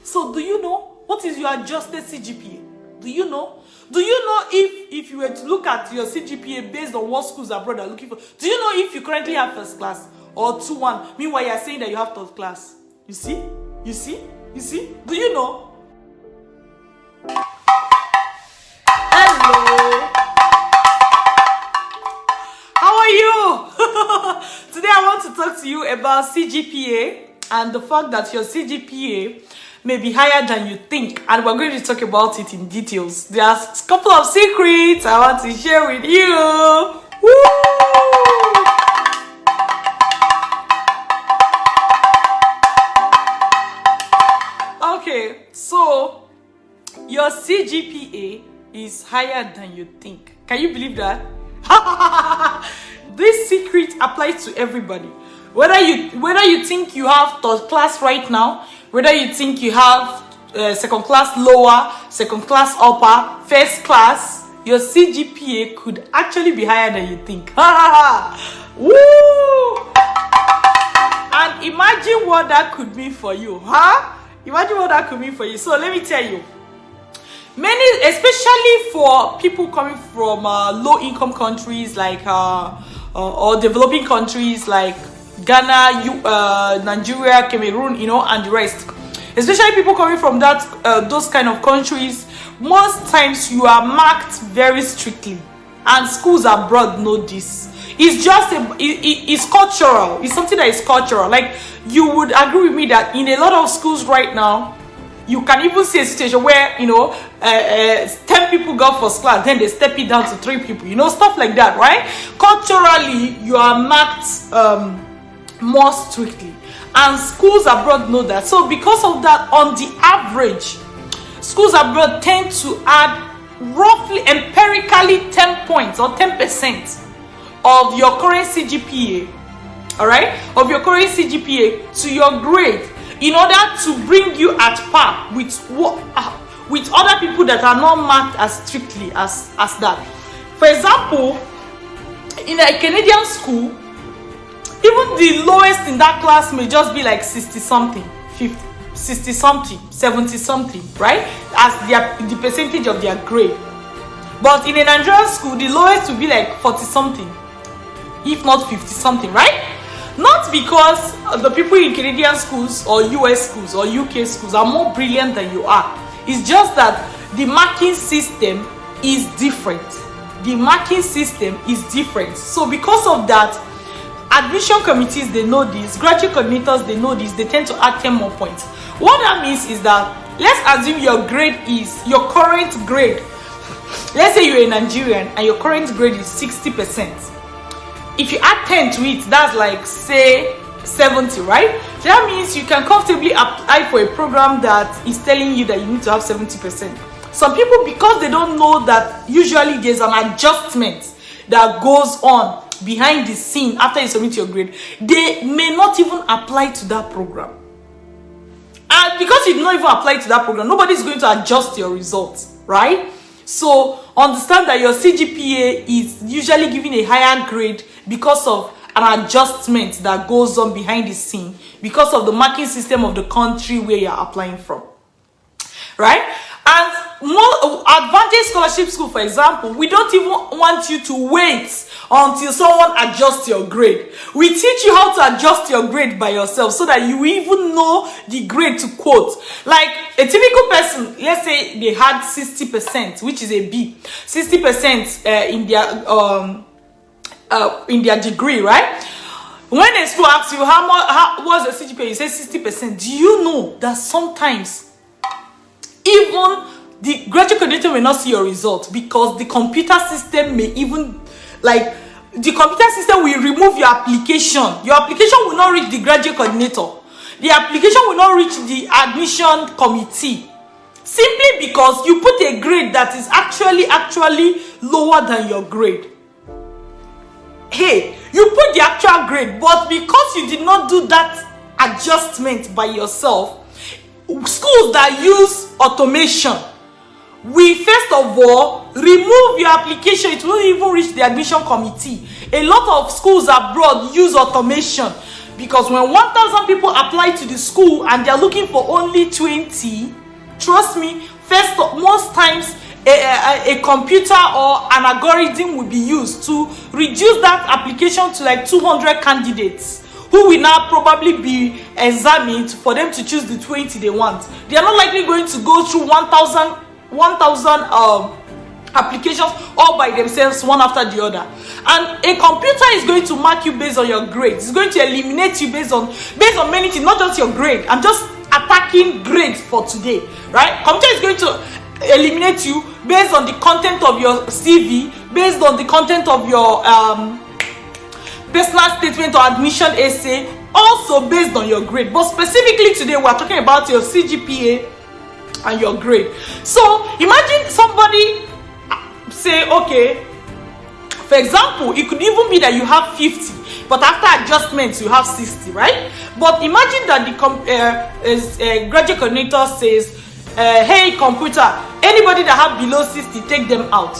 So do you know what is your adjusted CGPA? Do you know? Do you know if you were to look at your CGPA based on what schools abroad are looking for? Do you know if you currently have first class or 2-1? Meanwhile, you're saying that you have third class. You see? You see? You see? Do you know? Hello. How are you? Today I want to talk to you about CGPA and the fact that your CGPA may be higher than you think, and we're going to talk about it in details. There's a couple of secrets I want to share with you. Woo! Okay, so your CGPA is higher than you think. Can you believe that? This secret applies to everybody. Whether you think you have third class right now, whether you think you have second class lower, second class upper, first class, your CGPA could actually be higher than you think. Woo! And imagine what that could mean for you, huh? Imagine what that could mean for you. So let me tell you, many, especially for people coming from low-income countries like or developing countries like Ghana, Nigeria, Cameroon, and the rest. Especially people coming from those kind of countries, most times you are marked very strictly, and schools abroad know this. It's just it's cultural. It's something that is cultural. Like, you would agree with me that in a lot of schools right now, you can even see a situation where 10 people got first class, then they step it down to 3 people, stuff like that, right? Culturally, you are marked more strictly, and schools abroad know that. So because of that, on the average, schools abroad tend to add roughly empirically 10 points or 10% of your current CGPA, all right, of your current CGPA to your grade, in order to bring you at par with other people that are not marked as strictly as that. For example, in a Canadian school, even the lowest in that class may just be like 60-something, 50, 60-something, 70-something, right? As the percentage of their grade. But in a Nigerian school, the lowest will be like 40-something, if not 50-something, right? Not because the people in Canadian schools or US schools or UK schools are more brilliant than you are. It's just that the marking system is different. The marking system is different. So because of that, admission committees, they know this. Graduate coordinators, they know this. They tend to add 10 more points. What that means is that, let's assume your grade is, your current grade, let's say you're a Nigerian and your current grade is 60%. If you add 10 to it, that's like, say, 70, right? That means you can comfortably apply for a program that is telling you that you need to have 70%. Some people, because they don't know that usually there's an adjustment that goes on behind the scene after you submit your grade, they may not even apply to that program. And because you did not even apply to that program, nobody's going to adjust your results, right? So understand that your CGPA is usually given a higher grade because of an adjustment that goes on behind the scene, because of the marking system of the country where you're applying from, right? And more advantage scholarship school, for example, we don't even want you to wait until someone adjusts your grade. We teach you how to adjust your grade by yourself so that you even know the grade to quote. Like a typical person, let's say they had 60%, which is a B, 60% in their degree, right? When a school asks you how was your CGPA, you say 60%. Do you know that sometimes even the graduate coordinator may not see your results, because the computer system may even, like, the computer system will remove your application. Your application will not reach the graduate coordinator. The application will not reach the admission committee, simply because you put a grade that is actually lower than your grade. Hey, you put the actual grade, but because you did not do that adjustment by yourself, schools that use automation, we first of all remove your application. It won't even reach the admission committee. A lot of schools abroad use automation. Because when 1,000 people apply to the school and they're looking for only 20, trust me, most times a computer or an algorithm will be used to reduce that application to like 200 candidates who will now probably be examined for them to choose the 20 they want. They are not likely going to go through 1,000 applications all by themselves, one after the other. And a computer is going to mark you based on your grades. It's going to eliminate you based on many things, not just your grade. I'm just attacking grades for today, right? Computer is going to eliminate you based on the content of your CV, based on the content of your personal statement or admission essay, also based on your grade. But specifically today, we're talking about your CGPA and your grade. So imagine somebody say, okay, for example, it could even be that you have 50, but after adjustments you have 60, right? But imagine that the graduate coordinator says, hey computer, anybody that have below 60, take them out.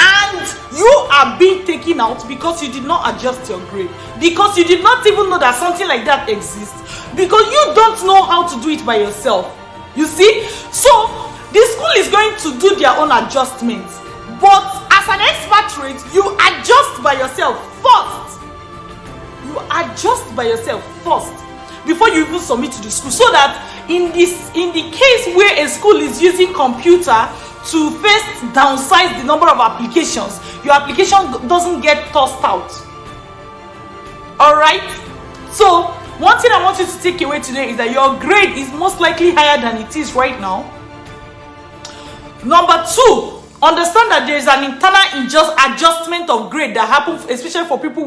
And you are being taken out because you did not adjust your grade, because you did not even know that something like that exists, because you don't know how to do it by yourself. You see? So the school is going to do their own adjustments, but as an expert rate, you adjust by yourself first. You adjust by yourself first before you even submit to the school, so that in the case where a school is using computer to first downsize the number of applications, your application doesn't get tossed out. All right? So one thing I want you to take away today is that your grade is most likely higher than it is right now. Number two, understand that there is an internal adjustment of grade that happens, especially for people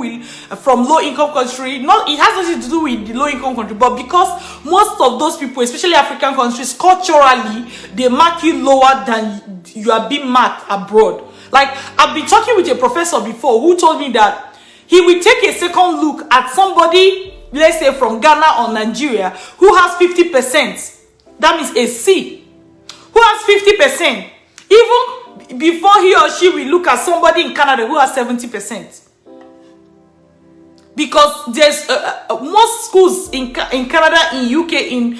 from low-income country. It has nothing to do with the low-income country, but because most of those people, especially African countries, culturally, they mark you lower than you are being marked abroad. Like, I've been talking with a professor before who told me that he will take a second look at somebody, let's say from Ghana or Nigeria, who has 50%. That means a C. Who has 50%. Even before he or she will look at somebody in Canada who has 70. Because there's most schools in Canada, in UK, in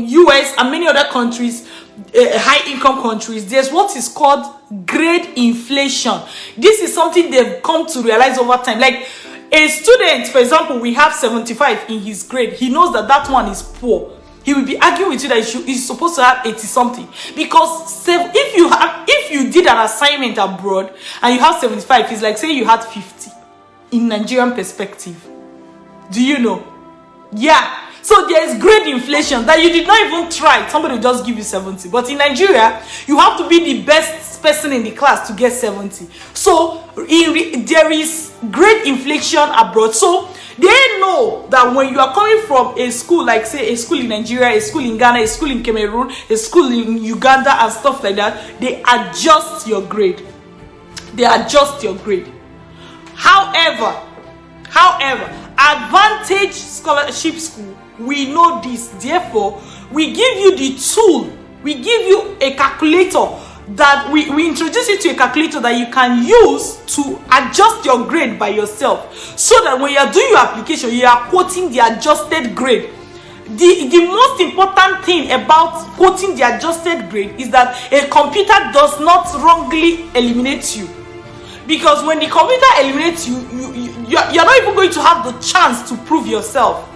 US and many other countries, high income countries, there's what is called grade inflation. This is something they've come to realize over time. Like a student, for example, we have 75 in his grade. He knows that one is poor. He will be arguing with you that he's supposed to have 80 something. Because if you did an assignment abroad and you have 75, it's like saying you had 50 in Nigerian perspective. Do you know? Yeah. So there is grade inflation that you did not even try. Somebody will just give you 70. But in Nigeria, you have to be the best person in the class to get 70. So there is grade inflation abroad. So they know that when you are coming from a school, like say a school in Nigeria, a school in Ghana, a school in Cameroon, a school in Uganda and stuff like that, they adjust your grade. They adjust your grade. However, Advantage Scholarship School, we know this. Therefore, we give you the tool. We give you a calculator that we introduce you to a calculator that you can use to adjust your grade by yourself, so that when you are doing your application, you are quoting the adjusted grade. The most important thing about quoting the adjusted grade is that a computer does not wrongly eliminate you. Because when the computer eliminates you, you're not even going to have the chance to prove yourself.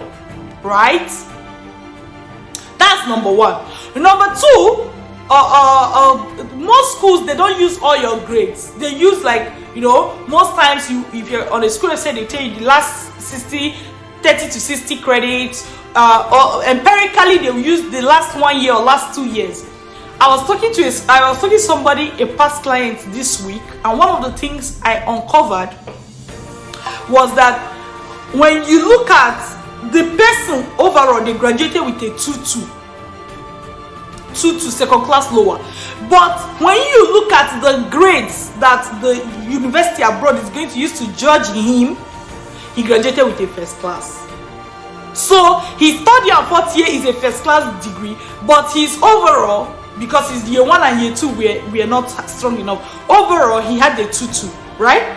Right? That's number one. Number two, most schools, they don't use all your grades. They use, like, most times if you're on a school website, they tell you the last 30 to 60 credits. Or empirically, they will use the last 1 year or last 2 years. I was talking to somebody, a past client this week, and one of the things I uncovered was that when you look at the person overall, they graduated with a 2-2 second class lower. But when you look at the grades that the university abroad is going to use to judge him, he graduated with a first class. So his third year and fourth year is a first class degree, but his overall, because his year 1 and year 2 we are not strong enough, overall he had a 2-2, right?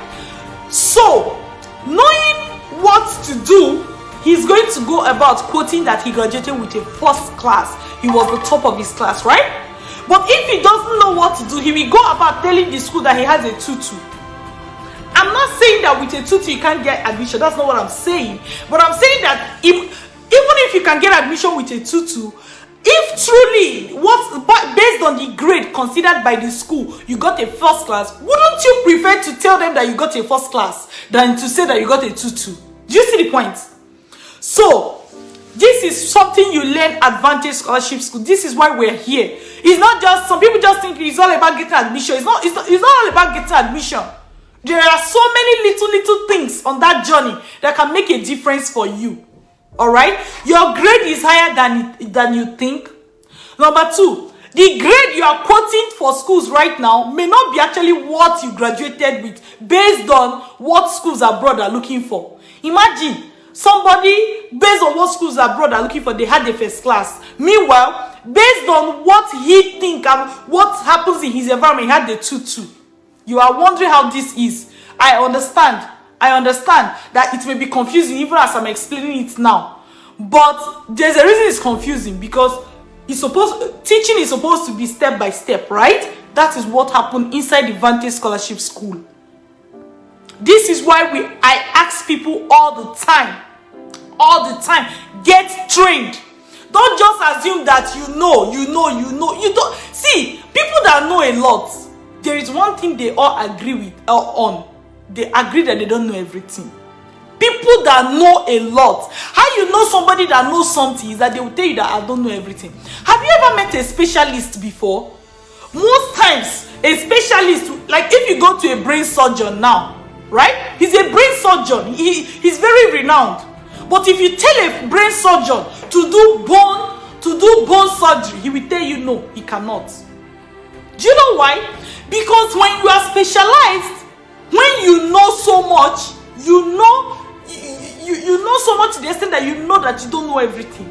So knowing what to do he's going to go about quoting that he graduated with a first class. He was the top of his class, right? But if he doesn't know what to do, he will go about telling the school that he has a tutu. I'm not saying that with a tutu you can't get admission. That's not what I'm saying. But I'm saying that even if you can get admission with a tutu, if truly based on the grade considered by the school you got a first class, wouldn't you prefer to tell them that you got a first class than to say that you got a tutu? Do you see the point? So this is something you learn advantage scholarship school. This is why we're here. It's not just, some people just think it's all about getting admission. It's not all about getting admission. There are so many little things on that journey that can make a difference for you. All right, your grade is higher than you think. Number two, the grade you are quoting for schools right now may not be actually what you graduated with based on what schools abroad are looking for. Imagine somebody, based on what schools abroad are looking for, they had the first class. Meanwhile, based on what he think and what happens in his environment, he had the tutu. You are wondering how this is. I understand that it may be confusing even as I'm explaining it now. But there's a reason it's confusing, because teaching is supposed to be step by step, right? That is what happened inside the Vantage Scholarship School. This is why I ask people all the time, get trained. Don't just assume that you know. You don't see people that know a lot. There is one thing they all agree on. They agree that they don't know everything. People that know a lot. How you know somebody that knows something is that they will tell you that I don't know everything. Have you ever met a specialist before? Most times, a specialist, like if you go to a brain surgeon now, right? He's a brain surgeon. He's very renowned. But if you tell a brain surgeon to do bone surgery, he will tell you no, he cannot. Do you know why? Because when you are specialized, when you know so much, you know so much to the extent that you know that you don't know everything.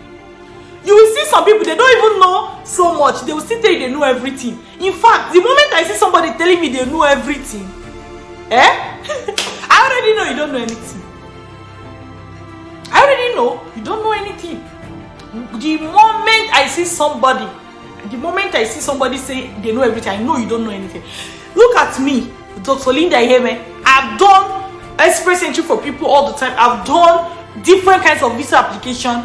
You will see some people, they don't even know so much. They will still tell you they know everything. In fact, the moment I see somebody telling me they know everything, I already know you don't know anything. I already know you don't know anything. The moment I see somebody say they know everything, I know you don't know anything. Look at me, Dr. Linda Iheme. I've done express entry for people all the time. I've done different kinds of visa application,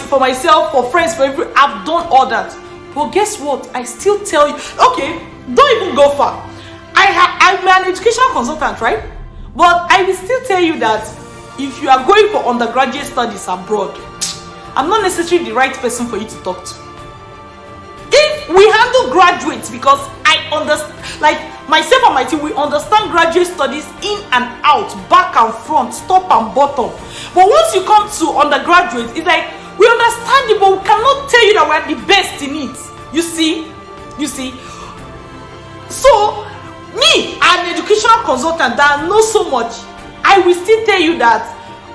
for myself, for friends, I've done all that. But guess what? I still tell you, okay, don't even go far. I'm an educational consultant, right? But I will still tell you that if you are going for undergraduate studies abroad, I'm not necessarily the right person for you to talk to. If we handle graduates, because I understand, like myself and my team, we understand graduate studies in and out, back and front, top and bottom. But once you come to undergraduate, it's like we understand it, but we cannot tell you that we're the best in it. You see? So, me, an educational consultant that knows so much, I will still tell you that,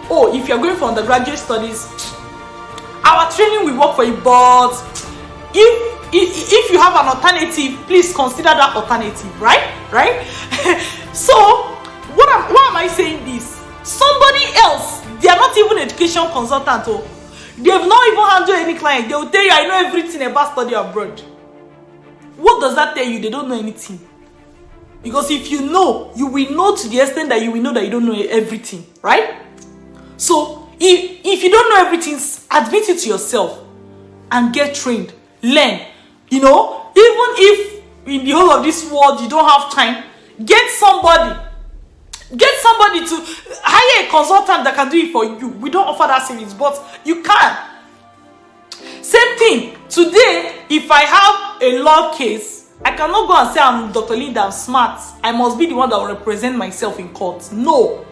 oh, if you're going for undergraduate studies, our training will work for you, but if you have an alternative, please consider that alternative, right? So, why am I saying this? Somebody else, they are not even education consultant, they've not even handled any client. They will tell you, I know everything about study abroad. What does that tell you? They don't know anything. Because if you know, you will know to the extent that you will know that you don't know everything, right? So, if you don't know everything, admit it to yourself and get trained, learn. You know, even if in the whole of this world you don't have time, get somebody to hire a consultant that can do it for you. We don't offer that service, but you can. Same thing. Today, if I have a law case, I cannot go and say I'm Dr. Linda, I'm smart. I must be the one that will represent myself in court. No.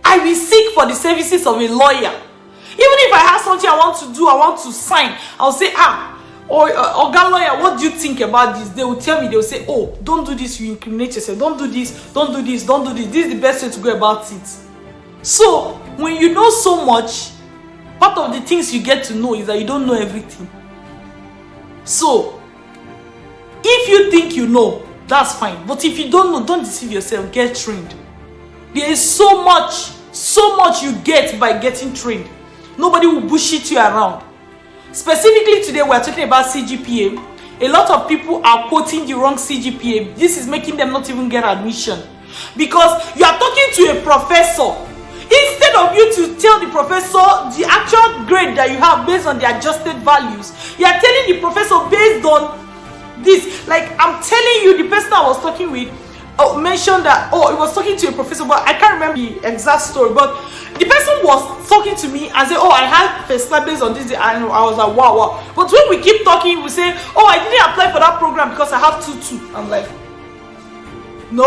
I will seek for the services of a lawyer. Even if I have something I want to do, I want to sign, I'll say, Organ lawyer, what do you think about this? They will tell me, they will say, oh, don't do this, you incriminate yourself. Don't do this, don't do this, don't do this. This is the best way to go about it. So, when you know so much, part of the things you get to know is that you don't know everything. So, if you think you know, that's fine. But if you don't know, don't deceive yourself. Get trained. There is so much you get by getting trained. Nobody will bullshit you around. Specifically today, we're talking about CGPA. A lot of people are quoting the wrong CGPA. This is making them not even get admission. Because you are talking to a professor. Instead of you to tell the professor the actual grade that you have based on the adjusted values, you are telling the professor based on this. Like, I'm telling you, the person I was talking with mentioned that, oh, he was talking to a professor, but I can't remember the exact story. But the person was talking to me and said, oh, I had first class based on this, and I was like, wow. But when we keep talking, we say, oh, I didn't apply for that program because I have 2-2. I'm like, no,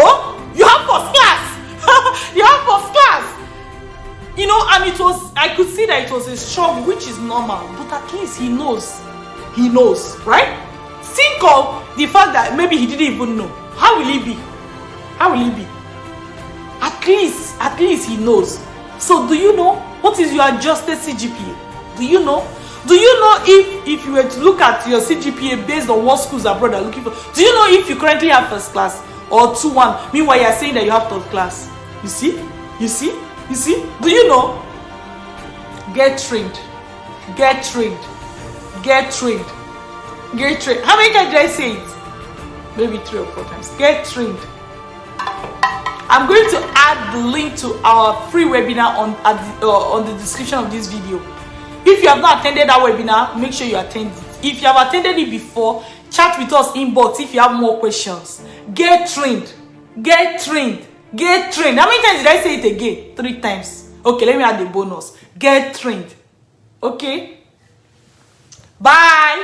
you have first class. You have first class. You know, and it was, I could see that it was a struggle, which is normal, but at least he knows, right? Think of the fact that maybe he didn't even know. How will he be? At least he knows. So do you know what is your adjusted CGPA? Do you know if you were to look at your CGPA based on what schools abroad are looking for? Do you know if you currently have first class or 2-1? Meanwhile, you are saying that you have third class. You see? Do you know? Get trained. How many times did I say it? Maybe 3 or 4 times. Get trained. I'm going to add the link to our free webinar on the description of this video. If you have not attended that webinar, make sure you attend it. If you have attended it before, chat with us inbox if you have more questions. Get trained. How many times did I say it again? 3 times. Okay, let me add the bonus. Get trained. Okay? Bye.